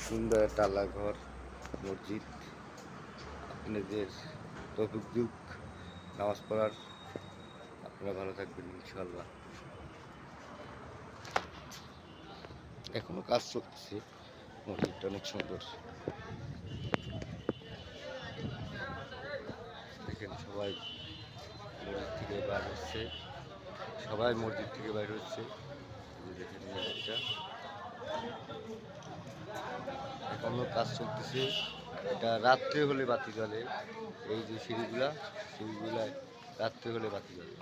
সুন্দর একটা আল্লাহর ঘর, মসজিদ। আপনাদের তৌফিক দিক নামাজ পড়ার। আপনারা ভালো থাকবেন ইনশাআল্লাহ। এখনো কাজ চলতেছে, মসজিদটা অনেক সুন্দর। দেখেন সবাই মসজিদ থেকে বাইর হচ্ছে, সবাই মসজিদ থেকে বাইর হচ্ছে। দেখেন মসজিদটা এখনো কাজ চলতেছে। এটা রাত্রে হলে বাতি জ্বলে, এই যে সিঁড়িগুলা রাত্রে হলে বাতি জ্বলে।